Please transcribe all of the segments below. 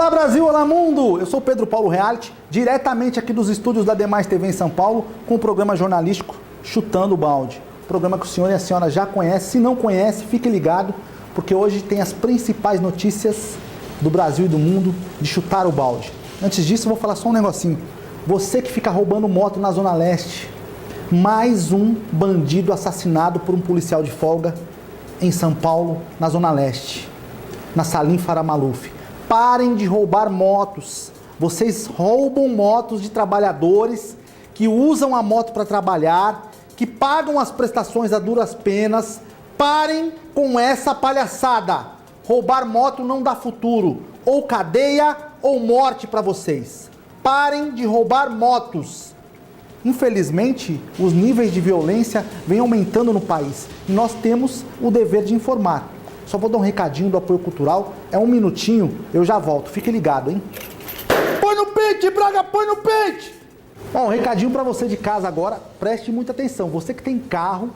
Olá Brasil, olá mundo! Eu sou Pedro Paulo Reality, diretamente aqui dos estúdios da Demais TV em São Paulo, com o programa jornalístico Chutando o Balde. Programa que o senhor e a senhora já conhecem. Se não conhece, fique ligado, porque hoje tem as principais notícias do Brasil e do mundo de chutar o balde. Antes disso, eu vou falar só um negocinho. Você que fica roubando moto na Zona Leste, mais um bandido assassinado por um policial de folga em São Paulo, na Zona Leste, na Salim Faramaluf. Parem de roubar motos. Vocês roubam motos de trabalhadores que usam a moto para trabalhar, que pagam as prestações a duras penas. Parem com essa palhaçada. Roubar moto não dá futuro. Ou cadeia ou morte para vocês. Parem de roubar motos. Infelizmente, os níveis de violência vêm aumentando no país. E nós temos o dever de informar. Só vou dar um recadinho do apoio cultural. É um minutinho, eu já volto. Fique ligado, hein? Põe no pente, Braga, põe no pente! Bom, um recadinho para você de casa agora. Preste muita atenção. Você que tem carro,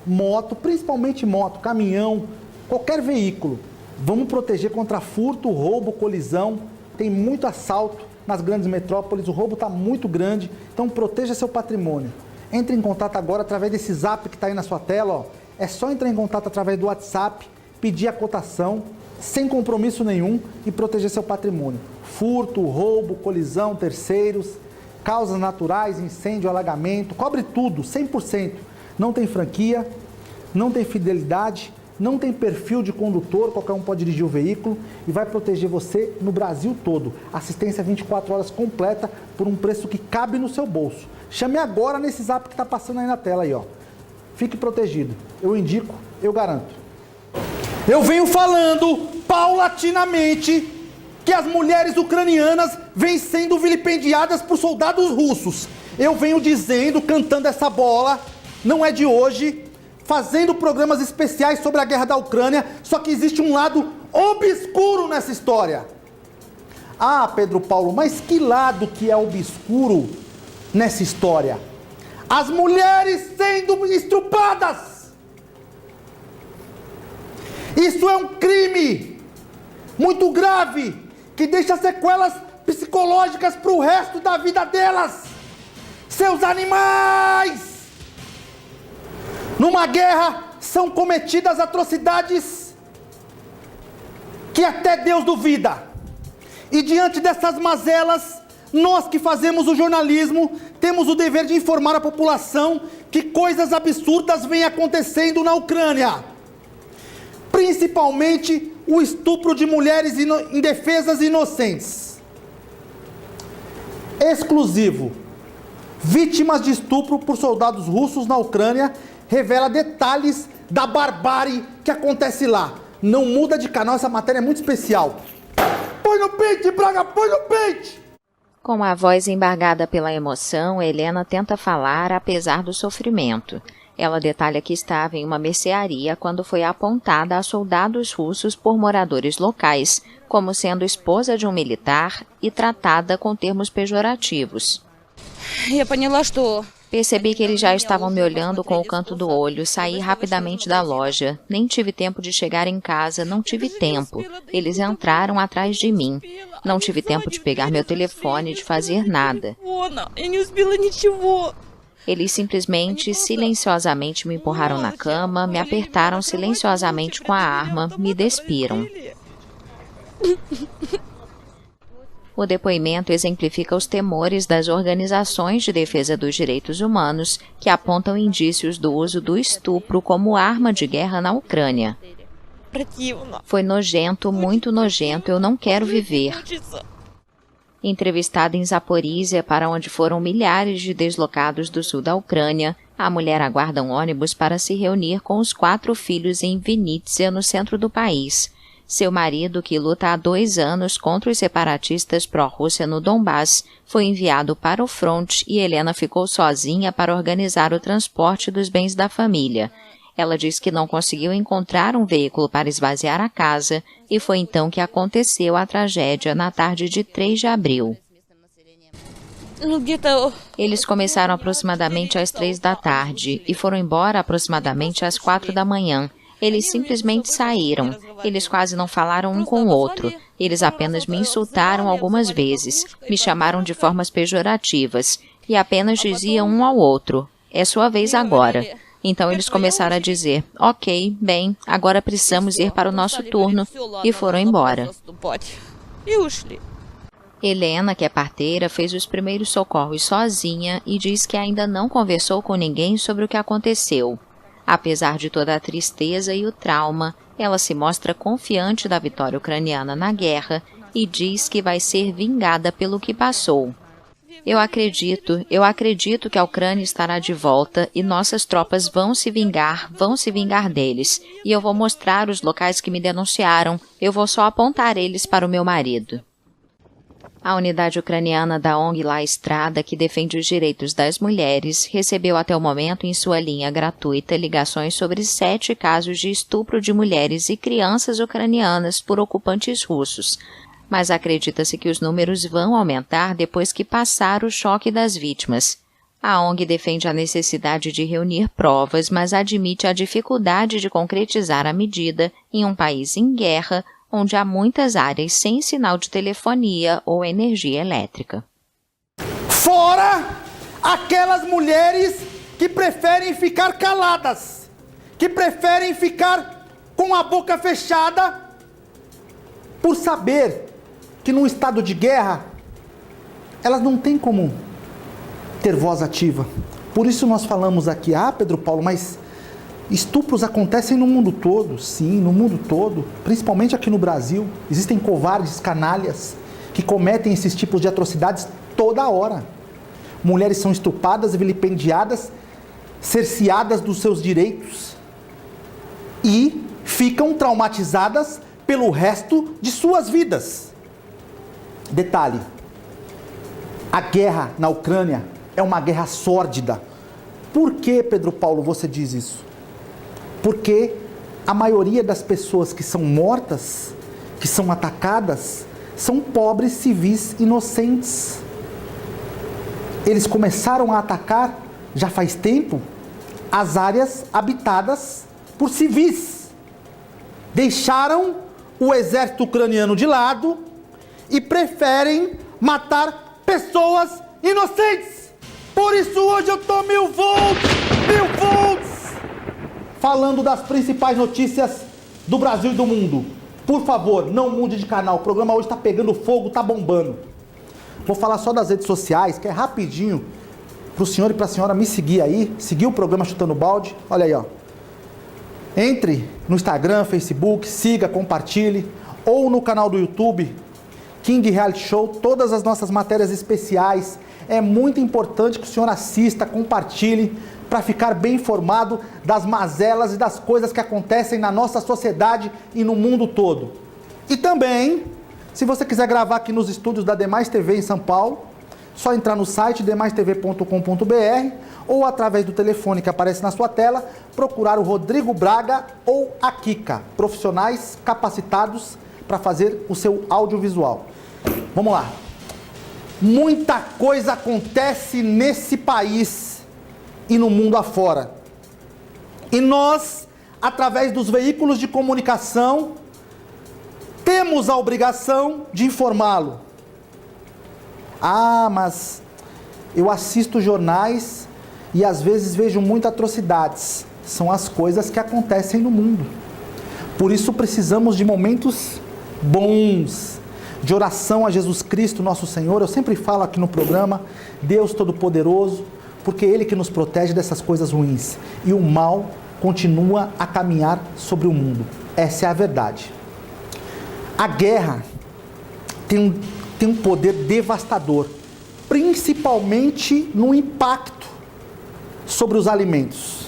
moto, principalmente moto, caminhão, qualquer veículo. Vamos proteger contra furto, roubo, colisão. Tem muito assalto nas grandes metrópoles. O roubo está muito grande. Então proteja seu patrimônio. Entre em contato agora através desse zap que está aí na sua tela. Ó. É só entrar em contato através do WhatsApp, pedir a cotação, sem compromisso nenhum e proteger seu patrimônio. Furto, roubo, colisão, terceiros, causas naturais, incêndio, alagamento, cobre tudo, 100%. Não tem franquia, não tem fidelidade, não tem perfil de condutor, qualquer um pode dirigir o veículo e vai proteger você no Brasil todo. Assistência 24 horas completa por um preço que cabe no seu bolso. Chame agora nesse zap que está passando aí na tela aí, ó. Fique protegido. Eu indico, eu garanto. Eu venho falando paulatinamente que as mulheres ucranianas vêm sendo vilipendiadas por soldados russos. Eu venho dizendo, cantando essa bola, não é de hoje, fazendo programas especiais sobre a guerra da Ucrânia, só que existe um lado obscuro nessa história. Ah, Pedro Paulo, mas que lado que é obscuro nessa história? As mulheres sendo estrupadas! Isso é um crime muito grave, que deixa sequelas psicológicas para o resto da vida delas. Seus animais! Numa guerra são cometidas atrocidades que até Deus duvida. E diante dessas mazelas, nós que fazemos o jornalismo, temos o dever de informar a população que coisas absurdas vêm acontecendo na Ucrânia. Principalmente o estupro de mulheres indefesas e inocentes. Exclusivo. Vítimas de estupro por soldados russos na Ucrânia revela detalhes da barbárie que acontece lá. Não muda de canal, essa matéria é muito especial. Põe no pente, Braga, põe no pente! Com a voz embargada pela emoção, Helena tenta falar apesar do sofrimento. Ela detalha que estava em uma mercearia quando foi apontada a soldados russos por moradores locais, como sendo esposa de um militar e tratada com termos pejorativos. Percebi que eles já estavam me olhando com o canto do olho, saí rapidamente da loja. Nem tive tempo de chegar em casa, não tive tempo. Eles entraram atrás de mim. Não tive tempo de pegar meu telefone, de fazer nada. Eles simplesmente, silenciosamente me empurraram na cama, me apertaram silenciosamente com a arma, me despiram. O depoimento exemplifica os temores das organizações de defesa dos direitos humanos que apontam indícios do uso do estupro como arma de guerra na Ucrânia. Foi nojento, muito nojento, eu não quero viver. Entrevistada em Zaporísia, para onde foram milhares de deslocados do sul da Ucrânia, a mulher aguarda um ônibus para se reunir com os 4 filhos em Vinnytsia, no centro do país. Seu marido, que luta há 2 anos contra os separatistas pró-Rússia no Donbass, foi enviado para o fronte e Helena ficou sozinha para organizar o transporte dos bens da família. Ela diz que não conseguiu encontrar um veículo para esvaziar a casa e foi então que aconteceu a tragédia na tarde de 3 de abril. Eles começaram aproximadamente às 3 da tarde e foram embora aproximadamente às 4 da manhã. Eles simplesmente saíram. Eles quase não falaram um com o outro. Eles apenas me insultaram algumas vezes, me chamaram de formas pejorativas e apenas diziam um ao outro: é sua vez agora. Então eles começaram a dizer: ok, bem, agora precisamos ir para o nosso turno, e foram embora. Helena, que é parteira, fez os primeiros socorros sozinha e diz que ainda não conversou com ninguém sobre o que aconteceu. Apesar de toda a tristeza e o trauma, ela se mostra confiante da vitória ucraniana na guerra e diz que vai ser vingada pelo que passou. Eu acredito que a Ucrânia estará de volta e nossas tropas vão se vingar deles. E eu vou mostrar os locais que me denunciaram, eu vou só apontar eles para o meu marido. A unidade ucraniana da ONG La Estrada, que defende os direitos das mulheres, recebeu até o momento em sua linha gratuita ligações sobre 7 casos de estupro de mulheres e crianças ucranianas por ocupantes russos. Mas acredita-se que os números vão aumentar depois que passar o choque das vítimas. A ONG defende a necessidade de reunir provas, mas admite a dificuldade de concretizar a medida em um país em guerra, onde há muitas áreas sem sinal de telefonia ou energia elétrica. Fora aquelas mulheres que preferem ficar caladas, que preferem ficar com a boca fechada por saber que num estado de guerra elas não têm como ter voz ativa. Por isso nós falamos aqui: Pedro Paulo, mas estupros acontecem no mundo todo. Sim, no mundo todo, principalmente aqui no Brasil. Existem covardes, canalhas, que cometem esses tipos de atrocidades toda hora. Mulheres são estupradas e vilipendiadas, cerceadas dos seus direitos e ficam traumatizadas pelo resto de suas vidas. Detalhe: a guerra na Ucrânia é uma guerra sórdida. Por que, Pedro Paulo, você diz isso? Porque a maioria das pessoas que são mortas, que são atacadas, são pobres civis inocentes. Eles começaram a atacar, já faz tempo, as áreas habitadas por civis. Deixaram o exército ucraniano de lado e preferem matar pessoas inocentes. Por isso hoje eu tô 1000 volts, falando das principais notícias do Brasil e do mundo. Por favor, não mude de canal, o programa hoje está pegando fogo, está bombando. Vou falar só das redes sociais, que é rapidinho, para o senhor e para a senhora me seguir aí, seguir o programa Chutando Balde. Olha aí, ó. Entre no Instagram, Facebook, siga, compartilhe, ou no canal do YouTube, King Reality Show, todas as nossas matérias especiais. É muito importante que o senhor assista, compartilhe, para ficar bem informado das mazelas e das coisas que acontecem na nossa sociedade e no mundo todo. E também, se você quiser gravar aqui nos estúdios da Demais TV em São Paulo, só entrar no site demaistv.com.br ou através do telefone que aparece na sua tela, procurar o Rodrigo Braga ou a Kika, profissionais capacitados para fazer o seu audiovisual. Vamos lá. Muita coisa acontece nesse país e no mundo afora. E nós, através dos veículos de comunicação, temos a obrigação de informá-lo. Mas eu assisto jornais e às vezes vejo muitas atrocidades. São as coisas que acontecem no mundo. Por isso precisamos de momentos bons, de oração a Jesus Cristo, nosso Senhor. Eu sempre falo aqui no programa, Deus Todo-Poderoso, porque é Ele que nos protege dessas coisas ruins. E o mal continua a caminhar sobre o mundo. Essa é a verdade. A guerra tem um poder devastador, principalmente no impacto sobre os alimentos.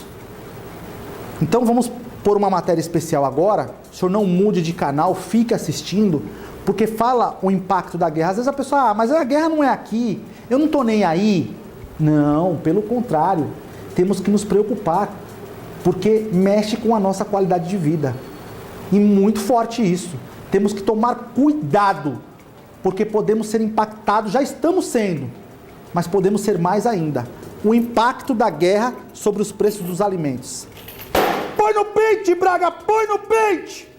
Então vamos pôr uma matéria especial agora. O senhor não mude de canal, fique assistindo, porque fala o impacto da guerra. Às vezes a pessoa, mas a guerra não é aqui, eu não estou nem aí. Não, pelo contrário, temos que nos preocupar, porque mexe com a nossa qualidade de vida. E muito forte isso. Temos que tomar cuidado, porque podemos ser impactados, já estamos sendo, mas podemos ser mais ainda. O impacto da guerra sobre os preços dos alimentos. Por Põe no pente, Braga, põe no pente!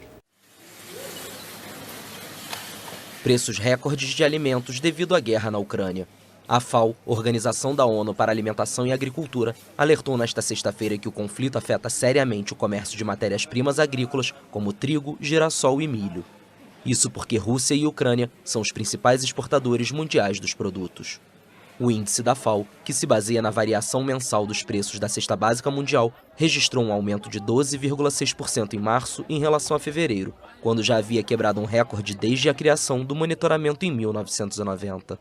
Preços recordes de alimentos devido à guerra na Ucrânia. A FAO, Organização da ONU para a Alimentação e Agricultura, alertou nesta sexta-feira que o conflito afeta seriamente o comércio de matérias-primas agrícolas como trigo, girassol e milho. Isso porque Rússia e Ucrânia são os principais exportadores mundiais dos produtos. O índice da FAO, que se baseia na variação mensal dos preços da cesta básica mundial, registrou um aumento de 12,6% em março em relação a fevereiro, quando já havia quebrado um recorde desde a criação do monitoramento em 1990.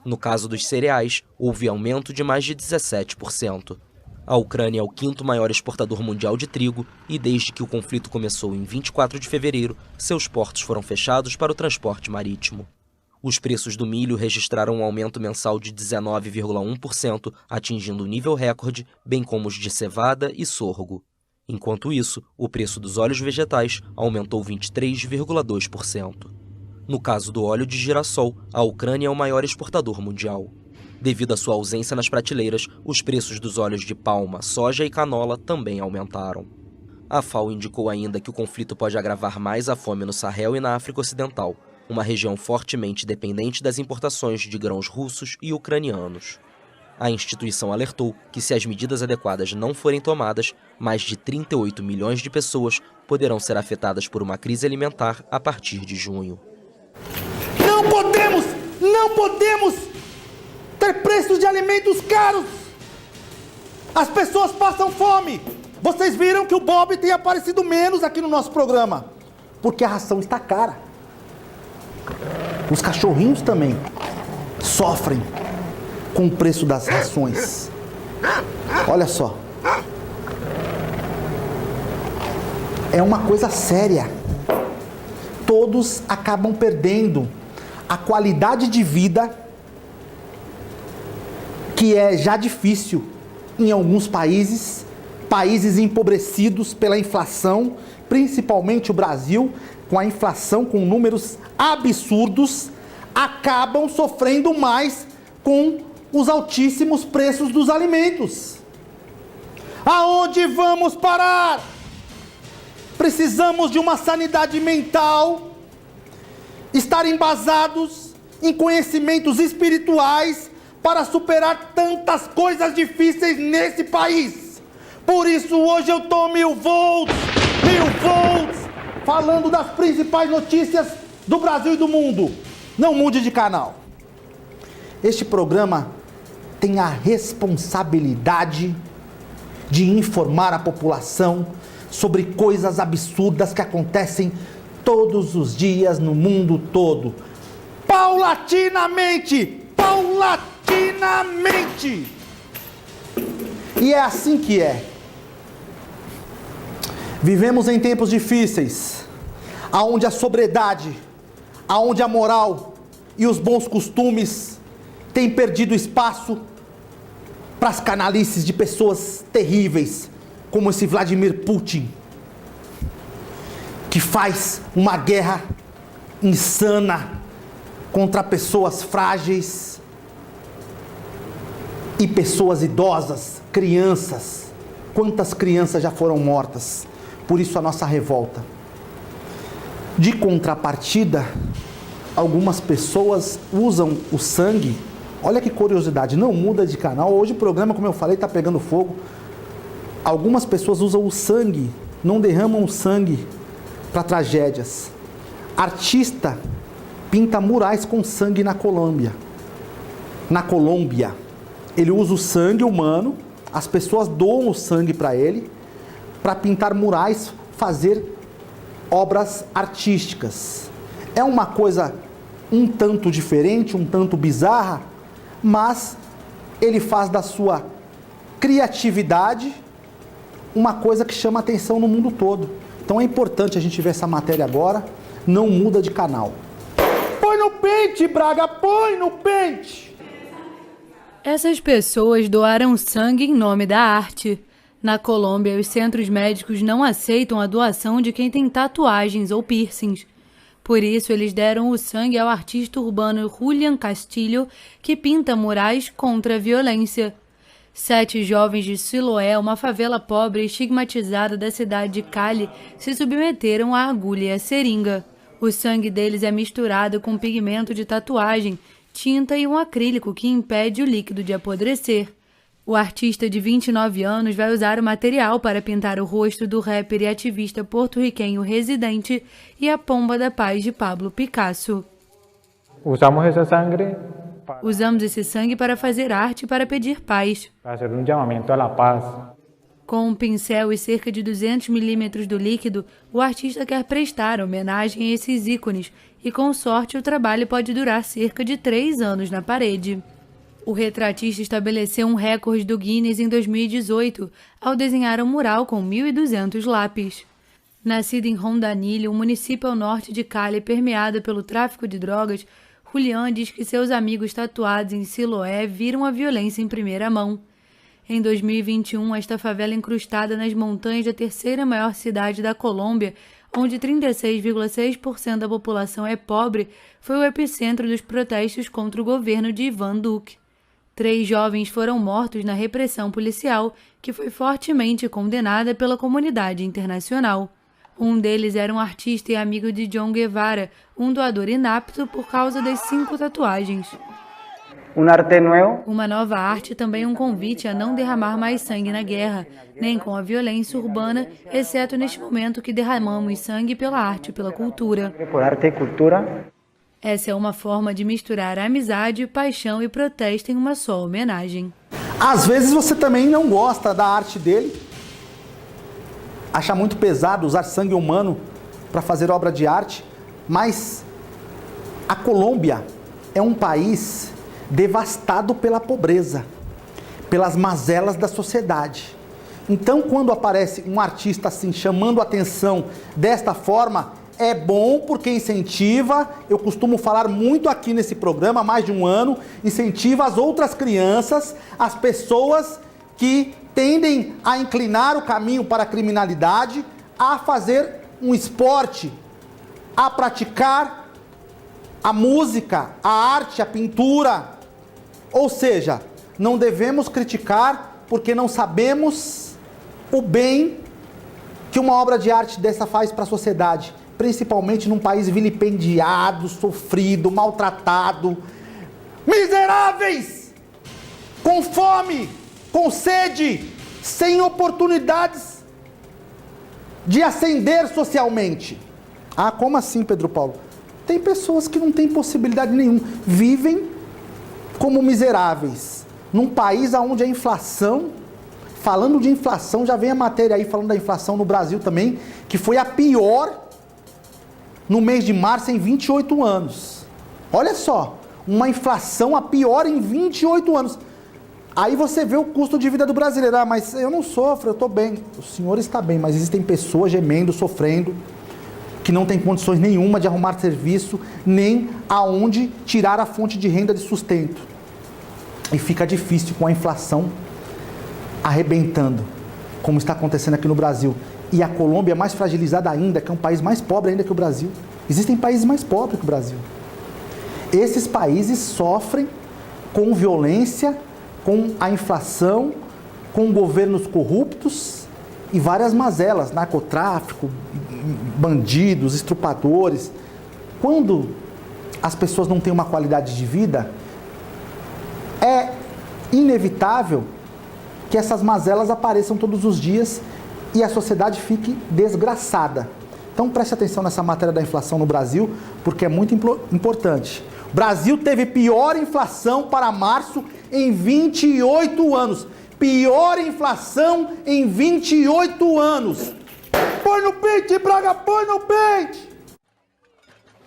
No caso dos cereais, houve aumento de mais de 17%. A Ucrânia é o quinto maior exportador mundial de trigo e, desde que o conflito começou em 24 de fevereiro, seus portos foram fechados para o transporte marítimo. Os preços do milho registraram um aumento mensal de 19,1%, atingindo um nível recorde, bem como os de cevada e sorgo. Enquanto isso, o preço dos óleos vegetais aumentou 23,2%. No caso do óleo de girassol, a Ucrânia é o maior exportador mundial. Devido à sua ausência nas prateleiras, os preços dos óleos de palma, soja e canola também aumentaram. A FAO indicou ainda que o conflito pode agravar mais a fome no Sahel e na África Ocidental, uma região fortemente dependente das importações de grãos russos e ucranianos. A instituição alertou que, se as medidas adequadas não forem tomadas, mais de 38 milhões de pessoas poderão ser afetadas por uma crise alimentar a partir de junho. Não podemos ter preços de alimentos caros. As pessoas passam fome. Vocês viram que o Bob tem aparecido menos aqui no nosso programa, porque a ração está cara. Os cachorrinhos também sofrem com o preço das rações. Olha só. É uma coisa séria. Todos acabam perdendo a qualidade de vida, que é já difícil em alguns países empobrecidos pela inflação, principalmente o Brasil, com a inflação com números absurdos, acabam sofrendo mais com os altíssimos preços dos alimentos. Aonde vamos parar? Precisamos de uma sanidade mental, estar embasados em conhecimentos espirituais para superar tantas coisas difíceis nesse país. Por isso hoje eu estou 1000 volts, falando das principais notícias do Brasil e do mundo. Não mude de canal. Este programa tem a responsabilidade de informar a população sobre coisas absurdas que acontecem todos os dias no mundo todo. Paulatinamente! E é assim que é. Vivemos em tempos difíceis, aonde a sobriedade, aonde a moral e os bons costumes têm perdido espaço para as canalices de pessoas terríveis, como esse Vladimir Putin, que faz uma guerra insana contra pessoas frágeis e pessoas idosas, crianças. Quantas crianças já foram mortas? Por isso a nossa revolta. De contrapartida, algumas pessoas usam o sangue. Olha que curiosidade, não muda de canal. Hoje o programa, como eu falei, está pegando fogo. Algumas pessoas usam o sangue, não derramam o sangue para tragédias. Artista pinta murais com sangue na Colômbia. Ele usa o sangue humano, as pessoas doam o sangue para ele, para pintar murais, fazer obras artísticas. É uma coisa um tanto diferente, um tanto bizarra, mas ele faz da sua criatividade uma coisa que chama atenção no mundo todo. Então é importante a gente ver essa matéria agora. Não muda de canal. Põe no pente, Braga, põe no pente! Essas pessoas doaram sangue em nome da arte. Na Colômbia, os centros médicos não aceitam a doação de quem tem tatuagens ou piercings. Por isso, eles deram o sangue ao artista urbano Julian Castillo, que pinta murais contra a violência. 7 jovens de Siloé, uma favela pobre e estigmatizada da cidade de Cali, se submeteram à agulha e à seringa. O sangue deles é misturado com pigmento de tatuagem, tinta e um acrílico que impede o líquido de apodrecer. O artista de 29 anos vai usar o material para pintar o rosto do rapper e ativista porto-riquenho Residente e a pomba da paz de Pablo Picasso. Usamos esse sangue para fazer arte e para pedir paz. Com um pincel e cerca de 200 milímetros do líquido, o artista quer prestar homenagem a esses ícones e, com sorte, o trabalho pode durar cerca de 3 anos na parede. O retratista estabeleceu um recorde do Guinness em 2018 ao desenhar um mural com 1.200 lápis. Nascido em Rondanilho, um município ao norte de Cali permeado pelo tráfico de drogas, Julián diz que seus amigos tatuados em Siloé viram a violência em primeira mão. Em 2021, esta favela incrustada nas montanhas da terceira maior cidade da Colômbia, onde 36,6% da população é pobre, foi o epicentro dos protestos contra o governo de Iván Duque. 3 jovens foram mortos na repressão policial, que foi fortemente condenada pela comunidade internacional. Um deles era um artista e amigo de John Guevara, um doador inapto por causa das 5 tatuagens. Uma nova arte também é um convite a não derramar mais sangue na guerra, nem com a violência urbana, exceto neste momento que derramamos sangue pela arte e pela cultura. Essa é uma forma de misturar amizade, paixão e protesto em uma só homenagem. Às vezes você também não gosta da arte dele, acha muito pesado usar sangue humano para fazer obra de arte, mas a Colômbia é um país devastado pela pobreza, pelas mazelas da sociedade. Então, quando aparece um artista assim, chamando a atenção desta forma, é bom porque incentiva, eu costumo falar muito aqui nesse programa há mais de um ano, incentiva as outras crianças, as pessoas que tendem a inclinar o caminho para a criminalidade, a fazer um esporte, a praticar a música, a arte, a pintura. Ou seja, não devemos criticar porque não sabemos o bem que uma obra de arte dessa faz para a sociedade, principalmente num país vilipendiado, sofrido, maltratado, miseráveis, com fome, com sede, sem oportunidades de ascender socialmente. Ah, como assim, Pedro Paulo? Tem pessoas que não têm possibilidade nenhuma, vivem como miseráveis, num país onde a inflação, falando de inflação, já vem a matéria aí falando da inflação no Brasil também, que foi a pior no mês de março em 28 anos. Olha só, uma inflação a pior em 28 anos. Aí você vê o custo de vida do brasileiro. Ah, mas eu não sofro, eu estou bem. O senhor está bem, mas existem pessoas gemendo, sofrendo, que não têm condições nenhuma de arrumar serviço, nem aonde tirar a fonte de renda de sustento. E fica difícil com a inflação arrebentando, como está acontecendo aqui no Brasil. E a Colômbia é mais fragilizada ainda, que é um país mais pobre ainda que o Brasil. Existem países mais pobres que o Brasil. Esses países sofrem com violência, com a inflação, com governos corruptos e várias mazelas, narcotráfico, bandidos, estrupadores. Quando as pessoas não têm uma qualidade de vida, é inevitável que essas mazelas apareçam todos os dias e a sociedade fique desgraçada. Então preste atenção nessa matéria da inflação no Brasil, porque é muito importante. O Brasil teve pior inflação para março em 28 anos. Pior inflação em 28 anos. Põe no peito, Braga, põe no peito!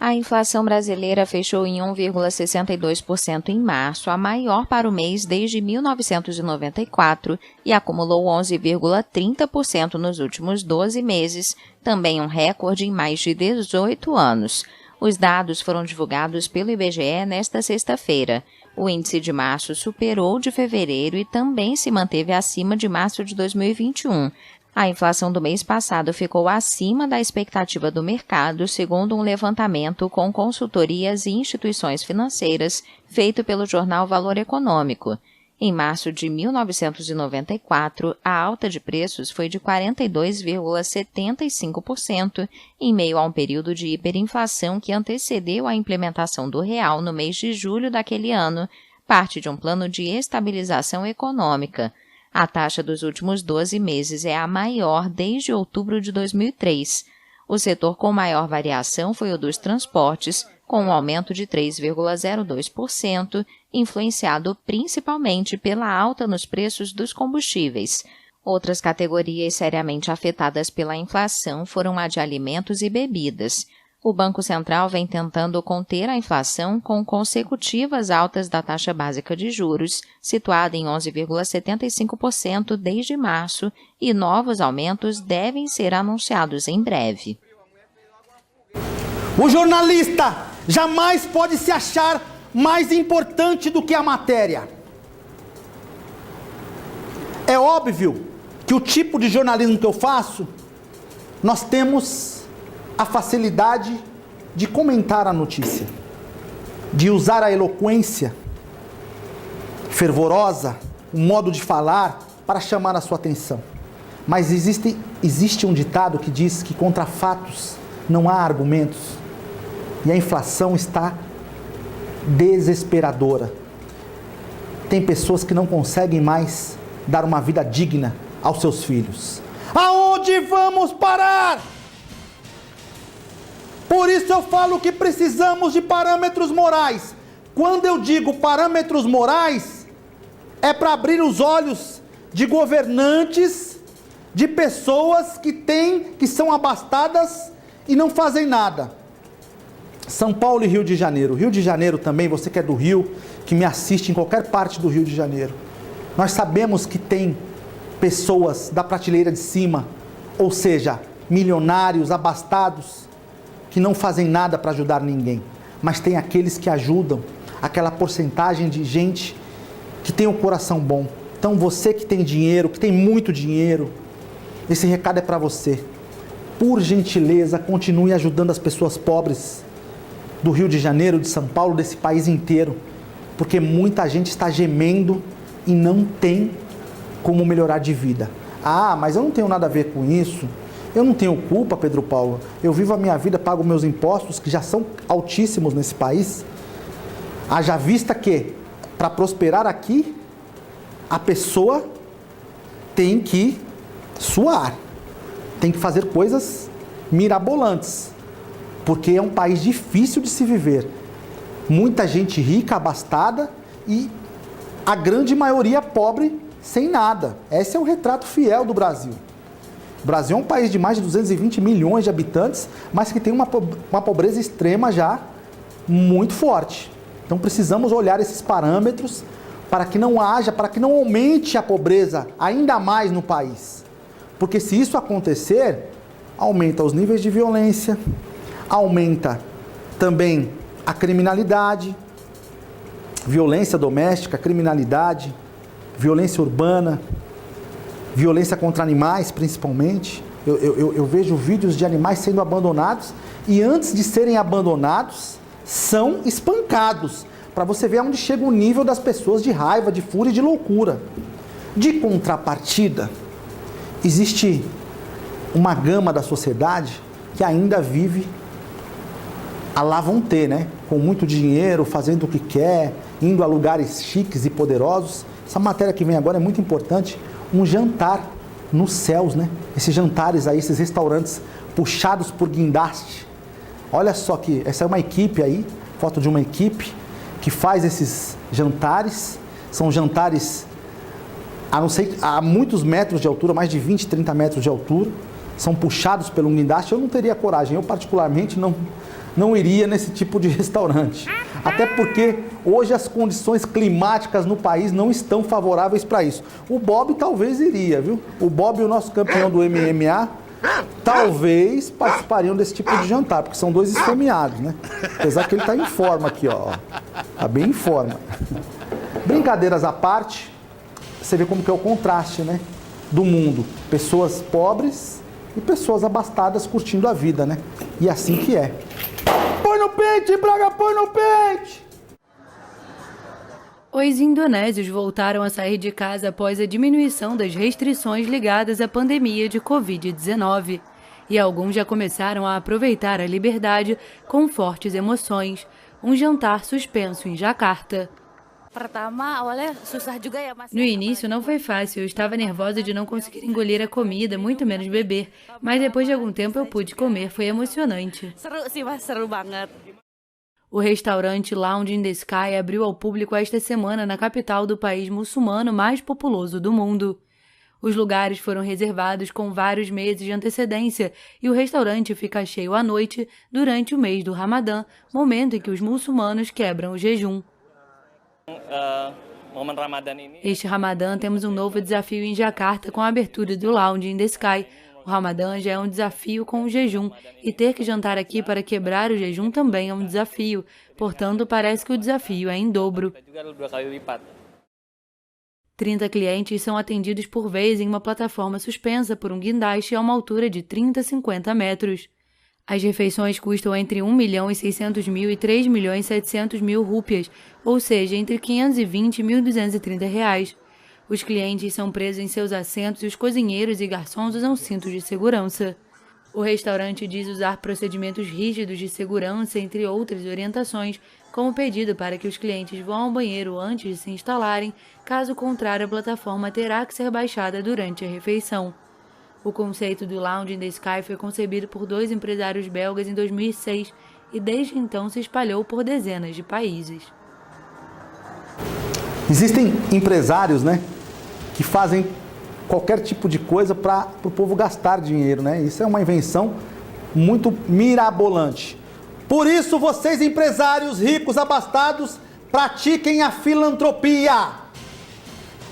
A inflação brasileira fechou em 1,62% em março, a maior para o mês desde 1994, e acumulou 11,30% nos últimos 12 meses, também um recorde em mais de 18 anos. Os dados foram divulgados pelo IBGE nesta sexta-feira. O índice de março superou o de fevereiro e também se manteve acima de março de 2021. A inflação do mês passado ficou acima da expectativa do mercado, segundo um levantamento com consultorias e instituições financeiras feito pelo jornal Valor Econômico. Em março de 1994, a alta de preços foi de 42,75%, em meio a um período de hiperinflação que antecedeu a implementação do real no mês de julho daquele ano, parte de um plano de estabilização econômica. A taxa dos últimos 12 meses é a maior desde outubro de 2003. O setor com maior variação foi o dos transportes, com um aumento de 3,02%, influenciado principalmente pela alta nos preços dos combustíveis. Outras categorias seriamente afetadas pela inflação foram a de alimentos e bebidas. O Banco Central vem tentando conter a inflação com consecutivas altas da taxa básica de juros, situada em 11,75% desde março, e novos aumentos devem ser anunciados em breve. O jornalista jamais pode se achar mais importante do que a matéria. É óbvio que o tipo de jornalismo que eu faço, nós temos a facilidade de comentar a notícia, de usar a eloquência fervorosa, o modo de falar para chamar a sua atenção. Mas existe um ditado que diz que contra fatos não há argumentos. E a inflação está desesperadora. Tem pessoas que não conseguem mais dar uma vida digna aos seus filhos. Aonde vamos parar? Por isso eu falo que precisamos de parâmetros morais. Quando eu digo parâmetros morais, é para abrir os olhos de governantes, de pessoas que são abastadas e não fazem nada. São Paulo e Rio de Janeiro. Rio de Janeiro também, você que é do Rio, que me assiste em qualquer parte do Rio de Janeiro. Nós sabemos que tem pessoas da prateleira de cima, ou seja, milionários, abastados, que não fazem nada para ajudar ninguém. Mas tem aqueles que ajudam, aquela porcentagem de gente que tem um coração bom. Então você que tem dinheiro, que tem muito dinheiro, esse recado é para você. Por gentileza, continue ajudando as pessoas pobres do Rio de Janeiro, de São Paulo, desse país inteiro, porque muita gente está gemendo e não tem como melhorar de vida. Ah, mas eu não tenho nada a ver com isso, eu não tenho culpa, Pedro Paulo, eu vivo a minha vida, pago meus impostos, que já são altíssimos nesse país, haja vista que, para prosperar aqui, a pessoa tem que suar, tem que fazer coisas mirabolantes, porque é um país difícil de se viver. Muita gente rica, abastada, e a grande maioria pobre, sem nada. Esse é o retrato fiel do Brasil. O Brasil é um país de mais de 220 milhões de habitantes, mas que tem uma pobreza extrema já muito forte. Então precisamos olhar esses parâmetros para que não aumente a pobreza ainda mais no país. Porque se isso acontecer, aumenta os níveis de violência, aumenta também a criminalidade, violência doméstica, criminalidade, violência urbana, violência contra animais principalmente. Eu vejo vídeos de animais sendo abandonados e antes de serem abandonados, são espancados, para você ver aonde chega o nível das pessoas de raiva, de fúria e de loucura. De contrapartida, existe uma gama da sociedade que ainda vive a lá vão ter, né? Com muito dinheiro, fazendo o que quer, indo a lugares chiques e poderosos. Essa matéria que vem agora é muito importante. Um jantar nos céus, né? Esses jantares aí, esses restaurantes puxados por guindaste. Olha só que essa é uma equipe aí, foto de uma equipe que faz esses jantares. São jantares a muitos metros de altura, mais de 20, 30 metros de altura. São puxados pelo guindaste. Eu não teria coragem, eu particularmente não iria nesse tipo de restaurante. Até porque hoje as condições climáticas no país não estão favoráveis para isso. O Bob talvez iria, viu? O Bob, o nosso campeão do MMA, talvez participariam desse tipo de jantar, porque são dois esfomeados, né? Apesar que ele está em forma aqui, ó. Está bem em forma. Brincadeiras à parte, você vê como que é o contraste, né? Do mundo. Pessoas pobres e pessoas abastadas curtindo a vida, né? E assim que é. Põe no pente, Braga, põe no pente! Os indonésios voltaram a sair de casa após a diminuição das restrições ligadas à pandemia de Covid-19. E alguns já começaram a aproveitar a liberdade com fortes emoções. Um jantar suspenso em Jakarta. No início não foi fácil, eu estava nervosa de não conseguir engolir a comida, muito menos beber. Mas depois de algum tempo eu pude comer, foi emocionante. O restaurante Lounge in the Sky abriu ao público esta semana na capital do país muçulmano mais populoso do mundo. Os lugares foram reservados com vários meses de antecedência e o restaurante fica cheio à noite durante o mês do Ramadã, momento em que os muçulmanos quebram o jejum. Este Ramadã temos um novo desafio em Jakarta com a abertura do Lounge in the Sky. O Ramadã já é um desafio com o jejum, e ter que jantar aqui para quebrar o jejum também é um desafio. Portanto, parece que o desafio é em dobro. 30 clientes são atendidos por vez em uma plataforma suspensa por um guindaste a uma altura de 30 a 50 metros. As refeições custam entre 1.600.000 e 3.700.000 rúpias, ou seja, entre 520 e 1.230 reais. Os clientes são presos em seus assentos e os cozinheiros e garçons usam cintos de segurança. O restaurante diz usar procedimentos rígidos de segurança, entre outras orientações, como pedido para que os clientes vão ao banheiro antes de se instalarem, caso contrário a plataforma terá que ser baixada durante a refeição. O conceito do Lounge in the Sky foi concebido por 2 empresários belgas em 2006 e desde então se espalhou por dezenas de países. Existem empresários, que fazem qualquer tipo de coisa para o povo gastar dinheiro, Isso é uma invenção muito mirabolante. Por isso, vocês empresários ricos, abastados, pratiquem a filantropia.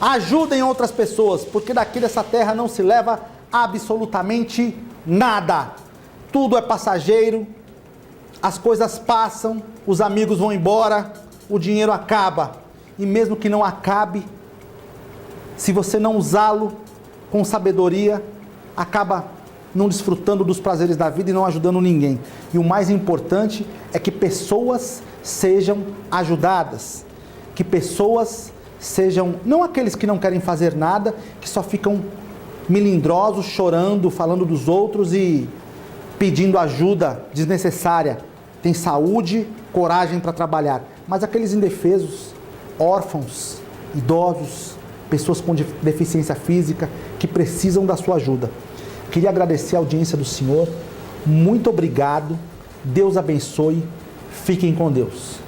Ajudem outras pessoas, porque daqui dessa terra não se leva absolutamente nada. Tudo é passageiro, as coisas passam, os amigos vão embora, o dinheiro acaba. E mesmo que não acabe, se você não usá-lo com sabedoria, acaba não desfrutando dos prazeres da vida e não ajudando ninguém. E o mais importante é que pessoas sejam ajudadas, que pessoas sejam, não aqueles que não querem fazer nada, que só ficam melindrosos, chorando, falando dos outros e pedindo ajuda desnecessária. Tem saúde, coragem para trabalhar. Mas aqueles indefesos, órfãos, idosos, pessoas com deficiência física, que precisam da sua ajuda. Queria agradecer a audiência do senhor. Muito obrigado. Deus abençoe. Fiquem com Deus.